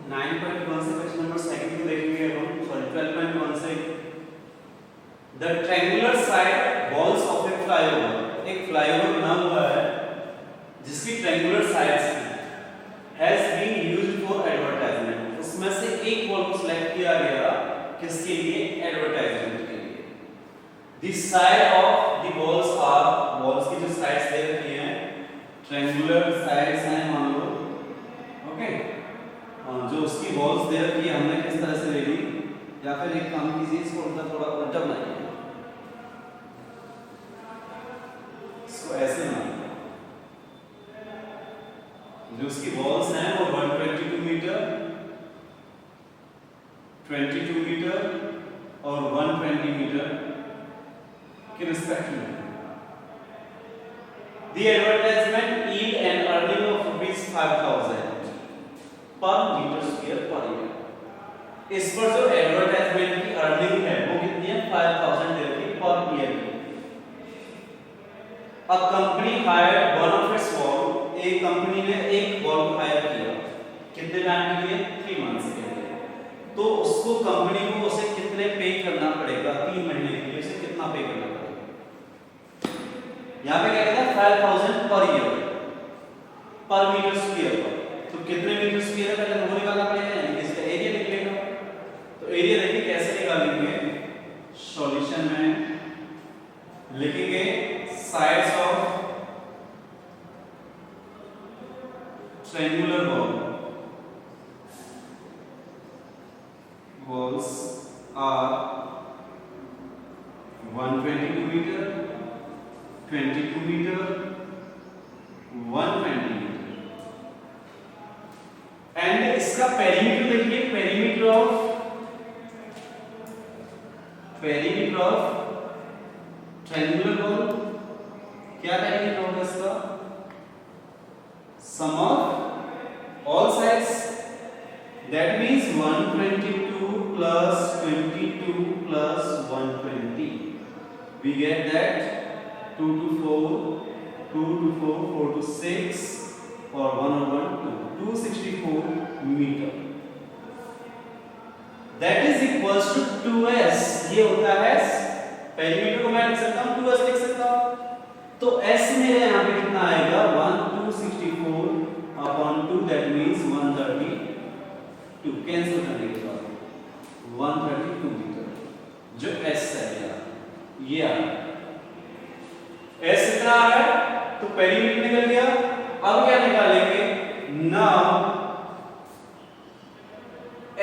9.1 से question number second को देखेंगे हम, सॉरी 12.1 से। The triangular side walls of a flyover, एक फ्लाईओवर बना हुआ है जिसकी ट्रायंगुलर साइड्स हैं, has been used for advertisement. उसमें से एक वॉल को सिलेक्ट किया गया किसके लिए? एडवर्टाइजमेंट के लिए। The side of the walls are, walls की जो साइड्स दे रखी हैं ट्रायंगुलर साइड्स हैं मान लो, ओके। जो उसकी वॉल्स दे रखी है हमने किस तरह से ले ली, या फिर एक काम कीजिए इसको उल्टा थोड़ा उल्टा बनाइए, इसको ऐसे बनाइए। जो उसकी वॉल्स हैं वो 122 मीटर, 22 मीटर और 120 मीटर के रिस्पेक्ट में। The advertisement yield an earning of ₹5,000 पर मीटर स्क्वायर पर ईयर। इस पर जो एडवर्टाइजमेंट की अर्निंग है वो कितनी है? 5,000 पर ईयर की। A company hired one of its wall, एक कंपनी ने एक वॉल को हायर किया, कितने टाइम के लिए? 3 मंथ्स के लिए। तो उसको कंपनी को उसे कितने पे करना पड़ेगा? 3 महीने के लिए उसे कितना पे करना पड़ेगा? यहाँ पे क्या कहता है? 5,000 पर ईयर, पर मीटर स्क्वायर पर। तो कितने मीटर स्क्वायर है पहले वो निकालना पड़ेगा, यानी इसका एरिया निकलेगा। तो एरिया देखिए कैसे निकालेंगे, सॉल्यूशन में लिखेंगे sides of triangular wall, walls are 122 metre, 22 metre, 120 metre. And इसका पेरीमीटर देखिए, पेरीमीटर ऑफ ट्रायंगुलर वॉल क्या पेरीमीटर होगा इसका? Sum of all sides, that means 122 plus 22 plus 120, we get that 2 to 4, 2 to 4, 4 to 6 और 1 और 1 2, 264 metre. That is equals to 2s, ये होता है पेरीमीटर को मैं लिख सकता हूँ 2s लिख सकता हूँ। तो s मेरे यहाँ पे कितना आएगा? 1264 upon 2, that means 132, कैंसिल करने के बाद 132 मीटर जो s है यार, ये आ s इतना आ रहा है तो पेरीमीटर निकल गया। अब क्या निकालेंगे? नाउ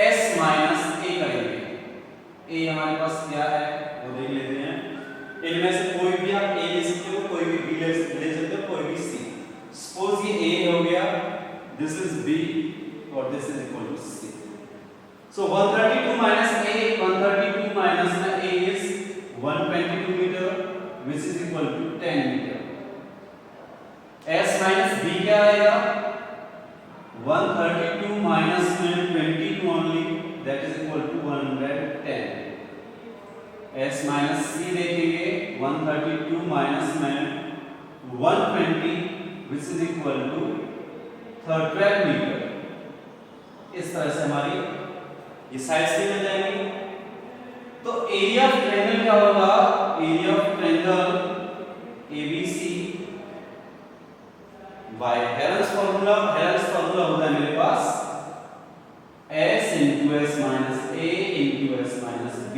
s माइनस a करेंगे। a हमारे पास क्या है वो देख लेते हैं। इनमें से कोई भी आप a ले सकते हो, कोई भी b ले सकते हो, कोई भी c। सपोज ये a हो गया, दिस इज b और this is equal to c। So 132 minus a, 132 minus a is 122 meter, which is equal to 10 meter. S minus b क्या आएगा? 132 minus 22 only, that is equal to 110. S minus c देखेंगे, 132 minus 120, which is equal to 12 meter. इस तरह से हमारी ये sides भी मिल जाएंगी। तो एरिया ऑफ ट्रायंगल क्या होगा? Area of triangle ABC by Heron's formula, Heron's formula होता है मेरे पास S into S minus A into S minus B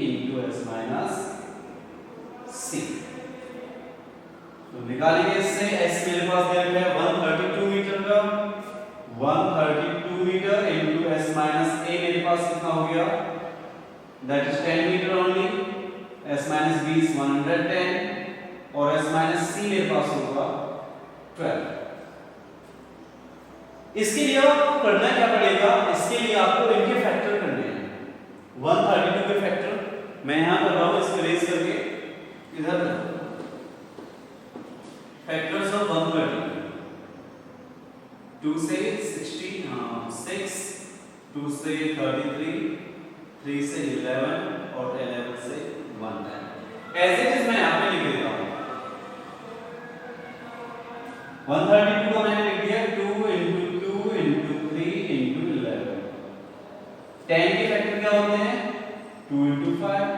into S minus C। तो निकालेंगे इससे S मेरे पास दे रखा है 132 मीटर का, 132 metre into S minus A मेरे पास कितना हो गया? That is 10 metre only. S minus B is 110 और S minus C मेरे पास होगा 12। इसके लिए आपको करना क्या पड़ेगा? इसके लिए आपको इनके फैक्टर करने हैं। 132 के फैक्टर मैं यहां कर रहा हूं, इसको रेज करके इधर फैक्टर्स ऑफ 132, 2 से 6, 2 से 33, 3 से 11 और 11 से 1 टाइम। एज इट इज मैं यहाँ पे लिख देता हूँ। 132 का मैंने लिख दिया 2 into 2 into 3 into 11। 10 के फैक्टर क्या होते हैं 2 into 5।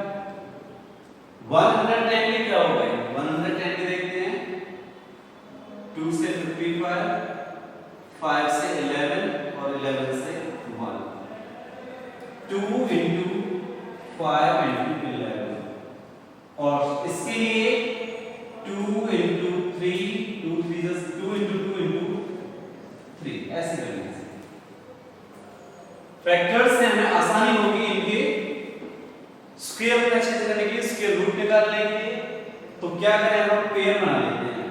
110 के क्या हो गए 110 के देखते हैं 2 से 55, 5 से 11 और 11 से 1। 2 into 5 into 11 और इसके लिए 2 into 3 2 into 2 into 3 ऐसे करेंगे। फैक्टर्स से हमें आसानी होगी इनके स्क्वायर को अच्छे से करने के लिए, स्क्वायर रूट निकालने के लिए। तो क्या करें हम पेयर बना लेते हैं।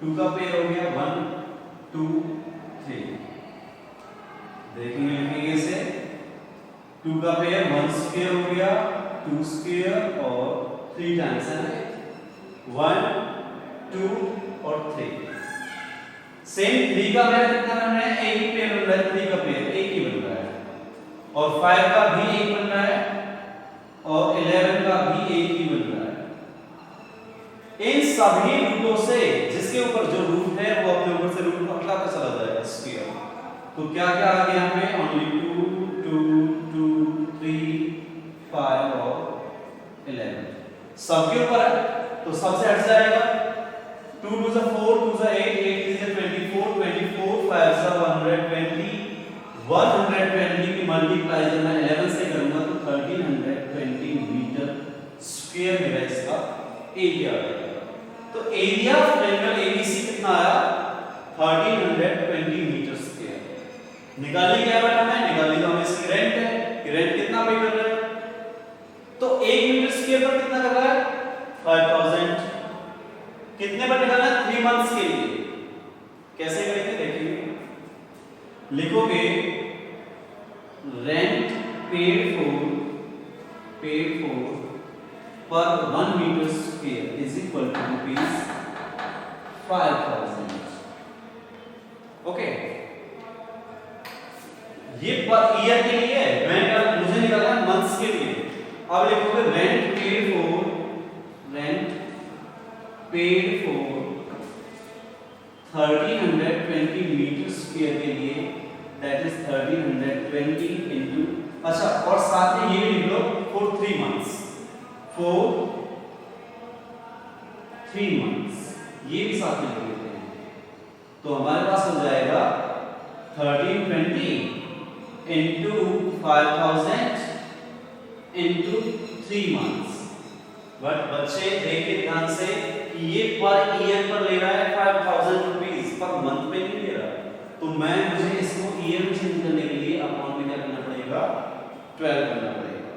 2 का पेयर हो गया 1 2 3, देखेंगे लिखेंगे इसे 2 का पेयर 1 स्क्वायर हो गया 2 स्क्वायर और 3 टाइम्स है 1 2 और 3। सेम 3 का पेयर कितना बन रहा है एक ही पेयर बन रहा है 3 का पेयर एक ही बन रहा है और 5 का भी एक बन रहा है और 11 का भी एक ही बन रहा है। इन सभी रूटों से जिसके ऊपर जो रूट है वो अपने ऊपर से रूट को हटाता चला जाएगा स्क्वायर। तो क्या क्या आ गया हमें ओनली 2 2 2 3 5 और 11 सबके ऊपर है तो सबसे हट जाएगा 2 2 4 2 8 8 24 24 5 120 120 की मल्टीप्लाई जब मैं 11 से करूंगा तो 1320 मीटर स्क्वायर मेरा इसका एरिया आएगा। तो एरिया ऑफ ट्रायंगल एबीसी कितना आया 1320 मीटर स्क्वायर। निकालनी क्या बेटा मैं निकालनी तो हमें इसकी रेंट है कि रेंट कितना पे कर रहा है तो 1 मीटर स्क्वायर पर कितना कर रहा है 5000। कितने पर निकालना है 3 मंथ्स के लिए। कैसे करेंगे देखिए लिखोगे rent paid for per 1 meter square is equal to rupees 5000। Okay ये पर ईयर के लिए है मुझे निकालना है मंथ्स के लिए। अब लिखोगे rent paid for 1320 metre square के लिए दैट इज 1320 into अच्छा और साथ में ये भी लिख लो for 3 months for 3 months ये भी साथ में लिख लेते हैं। तो हमारे पास हो जाएगा 1320 into 5000 into 3 months। बट बच्चे देखिए ध्यान से कि ये पर ईयर पर ले रहा है 5000 रुपीस पर मंथ पे नहीं ले रहा है। तो मुझे इसको ईयर में चेंज करने के लिए अकाउंट में क्या करना पड़ेगा 12 करना पड़ेगा।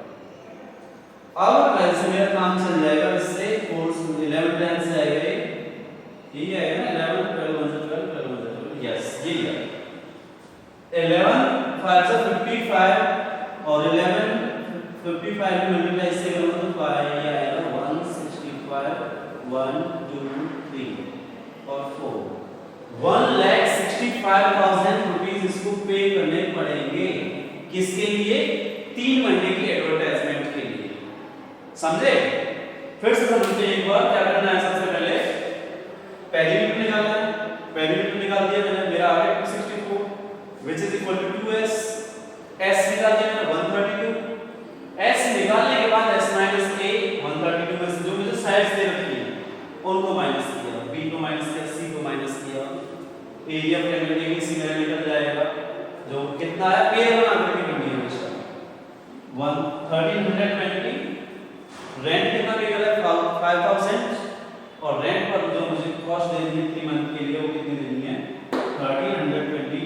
अब 12 से मेरा काम चल जाएगा इससे 11 10 से आएगा ये आएगा ना 11 12 12 यस ये है 11 5 से 55 और 11 55 में मल्टीप्लाई से करूंगा तो 5 ये आएगा 165 1 2 3 और 4 1,65,000 रुपीस इसको पे करने पड़ेंगे। किसके लिए 3 महीने की एडवर्टाइजमेंट के लिए। समझे फिर से समझते हैं एक बार क्या करना है। सबसे पहले पहली यूनिट निकालना है। पहली यूनिट निकाल दिया मैंने मेरा आ गया 264 which is equal to 2s। s निकाल दिया मैंने 132। s निकालने के बाद s - a 132 में से जो मुझे साइड्स दे रखी है उनको माइनस किया b को माइनस किया c को माइनस किया एरिया ऑफ ट्रायंगल एबीसी मेरा निकल जाएगा जो कितना है पेयर बना करके करनी है हमेशा 1320 रेंट कितना पे कर रहा है 5000 और रेंट पर जो मुझे कॉस्ट देनी है 3 मंथ के लिए वो कितनी देनी है 1320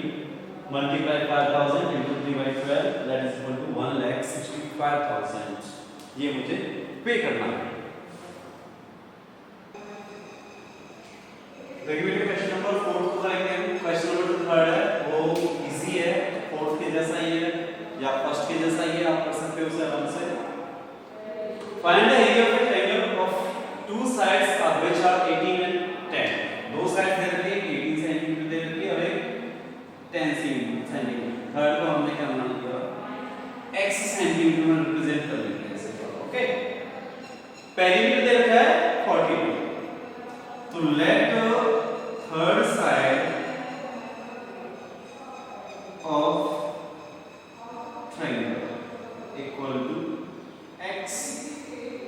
multiply 5000 into 3/12 that is equal to 1,65,000 ये मुझे पे करना है। देखिए क्वेश्चन नंबर 4 को करेंगे हम। क्वेश्चन नंबर 3 है वो इजी है 4 के जैसा ही है या फर्स्ट के जैसा ही है आप कर सकते हो उसे आराम से। Find the area of a triangle of two sides of which are 18 and 10। दो साइड दे रखी है 18 सेंटीमीटर दे रखी है और एक 10 सेंटीमीटर। थर्ड को हमने क्या बना दिया x सेंटीमीटर में रिप्रेजेंट कर लेंगे ऐसे। ओके पेरीमीटर दे रखा है 40। तो let third side of triangle equal to x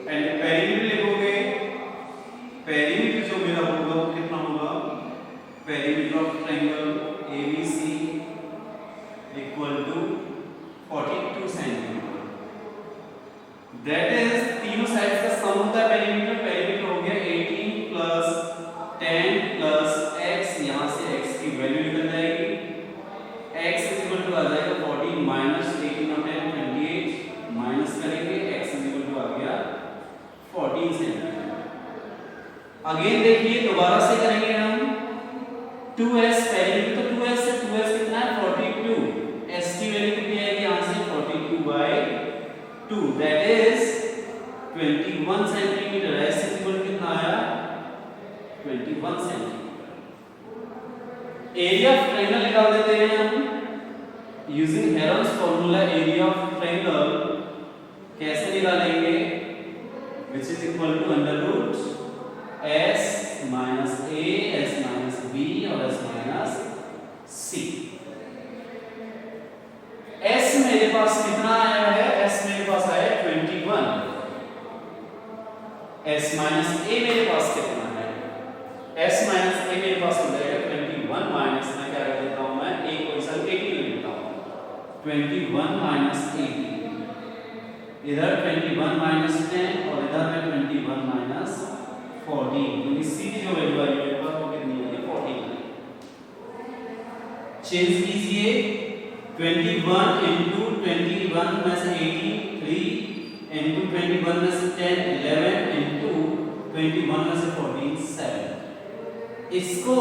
and perimeter लिखोगे, पेरीमीटर जो मेरा होगा वो कितना होगा, perimeter of triangle ABC equal to 42 centimetre. That is तीनों साइड्स का सम होता है पेरीमीटर। पेरीमीटर हो गया 18 प्लस 10 प्लस x, यहां से x की वैल्यू निकल जाएगी, x इक्वल टू आ जाएगा 14 माइनस 18 और 10 28 माइनस करेंगे, x इक्वल टू आ गया 14 सेंटीमीटर। अगेन देखिए दोबारा से करेंगे हम 2s, पेरीमीटर तो 2s है, 2s कितना है 42, s की वैल्यू कितनी आएगी यहां से 42/2 that is 21 centimetre. s equal कितना आया 21 सेंटीमीटर। एरिया ऑफ ट्रायंगल निकाल देते हैं हम using Heron's formula. Area of triangle कैसे निकालेंगे, which is equal to under root s minus a, s minus b और s minus c। s मेरे पास कितना आया है, s मेरे पास आया 21, s minus a मेरे पास कितना है, s minus a मेरे पास हो जाएगा 21 माइनस में क्या कर देता हूं मैं, a को इधर 80 ले लेता हूं, 21 माइनस 80, इधर 21 माइनस 10 और इधर में 21 माइनस 14, क्योंकि c की जो वैल्यू आई है वो कितनी है 14। चेंज कीजिए 21 into 21 में से 18 3 into 21 में से 10 11 into 21 में से 14 7। इसको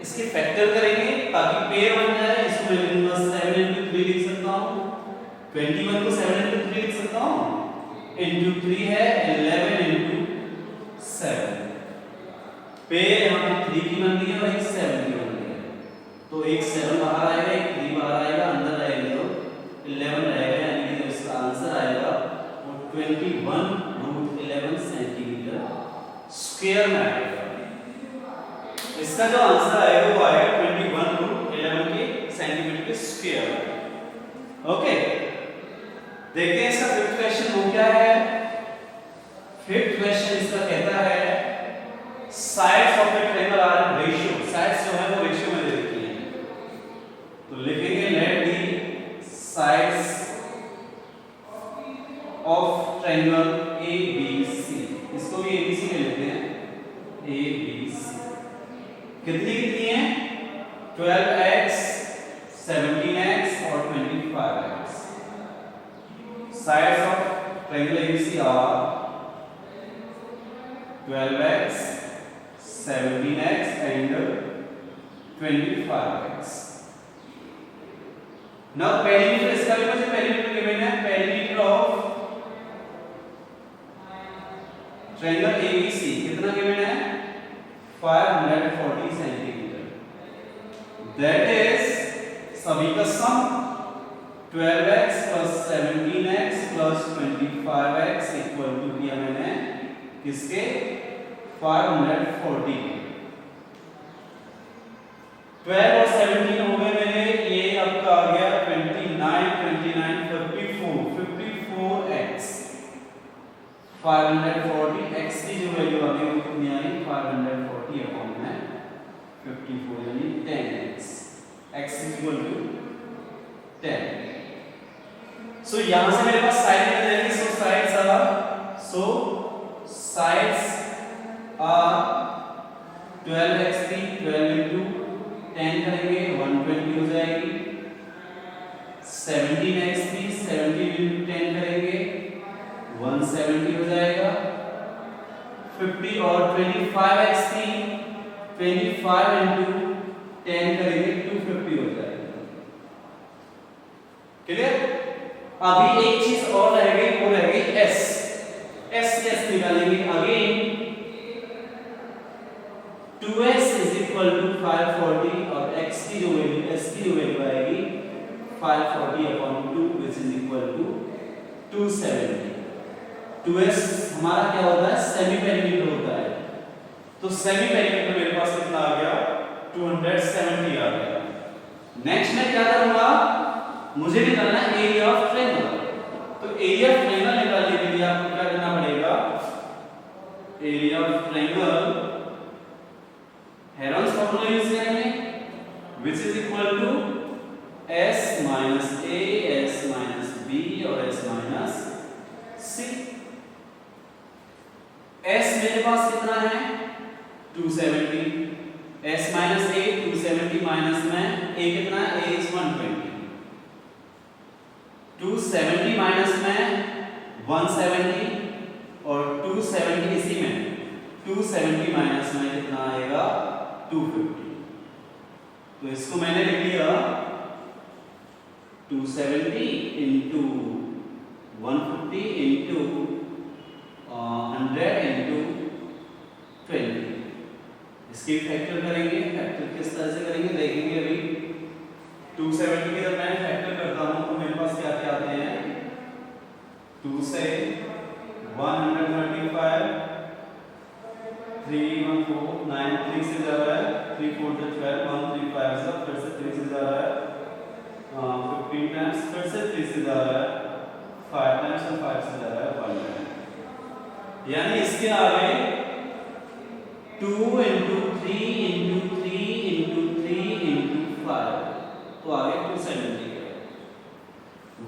इसके फैक्टर करेंगे ताकि पेयर बन जाए। इसको मैं लिखूंगा 7 into 3 लिख सकता हूं, 21 को 7 into 3 लिख सकता हूं, into 3 है 11 into 7। पेयर यहां पे 3 की बन गई है और एक 7 की बन गई है, तो एक 7 बाहर आएगा, एक 3 बाहर आएगा, अंदर रहेगा तो 11 रहेगा, यानी कि जो इसका आंसर आएगा वो 21√11 सेंटीमीटर स्क्वायर में आएगा। इसका जो आंसर आएगा वो आएगा 21√11 के सेंटीमीटर के स्क्वायर। ओके, देखते हैं इसका फिफ्थ क्वेश्चन वो क्या है। फिफ्थ क्वेश्चन इसका कहता है sides of a triangle are ratio. Sides जो है वो रेशियो में दे रखी है, तो लिखेंगे let the sides of triangle ABC। इसको भी ABC ले लेते हैं, ABC कितनी कितनी है 12x 17x और 25x। Sides of triangle ABC are 12x 17x and 25x। Now perimeter, इसका भी मुझे पेरीमीटर गिवन है। पेरीमीटर ऑफ ट्रायंगल ABC कितना गिवन है 540 सेंटीमीटर। दैट इज सभी का sum 12x plus 17x plus 25x equal to किया मैंने किसके 540। 12 और 17 हो गए मेरे, ये आपका आ गया 29 54x 540। x की जो वैल्यू आ गई वो कितनी आई 540 अपॉन में 54 यानी 10x। x equal to 10। सो यहां से मेरे पास साइड मिल जाएगी। सो साइड्स आर 12x थी, 12 into 10 करेंगे 120 हो जाएगी। 17x थी, 17 into 10 करेंगे 170 हो जाएगा। 50 और 25x थी, 25 into 10 करेंगे 250 हो जाएगा। क्लियर? अभी एक चीज और रह गई, वो रह गई s निकालेंगे। Again 2s is equal to 540 और x की जो वैल्यू s की जो वैल्यू आएगी 540 upon 2 which is equal to 270। 2s हमारा क्या होता है सेमी पेरीमीटर होता है, तो सेमी पेरीमीटर मेरे पास कितना आ गया 270 आ गया। नेक्स्ट मैं क्या करूंगा मुझे निकालना है एरिया ऑफ ट्रायंगल। तो एरिया ऑफ ट्रायंगल निकालने के लिए आपको क्या करना पड़ेगा, area of triangle Heron's formula use करेंगे, which is equal to s minus a, s minus b और s minus c। s मेरे पास कितना है 270, s minus a 270 माइनस में a कितना है, a is 120, 270 माइनस में 170 और 270 इसी में 270 माइनस में कितना आएगा 250। तो इसको मैंने लिख लिया 270 इंटू 150 इंटू 100 इंटू 20। इसकी फैक्टर करेंगे, फैक्टर किस तरह से करेंगे देखेंगे अभी। 270 की जब मैं फैक्टर करता हूं तो मेरे पास क्या क्या आते हैं, 2 से 135, 3 1 4 9 3 से जा रहा है, 3 4 12 1 3 5 से फिर से 3 से जा रहा है, 15 टाइम्स फिर से 3 से जा रहा है, 5 टाइम्स और 5 से जा रहा है 1 टाइम। यानी इसके आगे 2 इंटू 3 इंटू 3 इंटू 3 इंटू 5 तो आगे 270 है।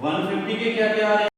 150 के क्या क्या आ रहे हैं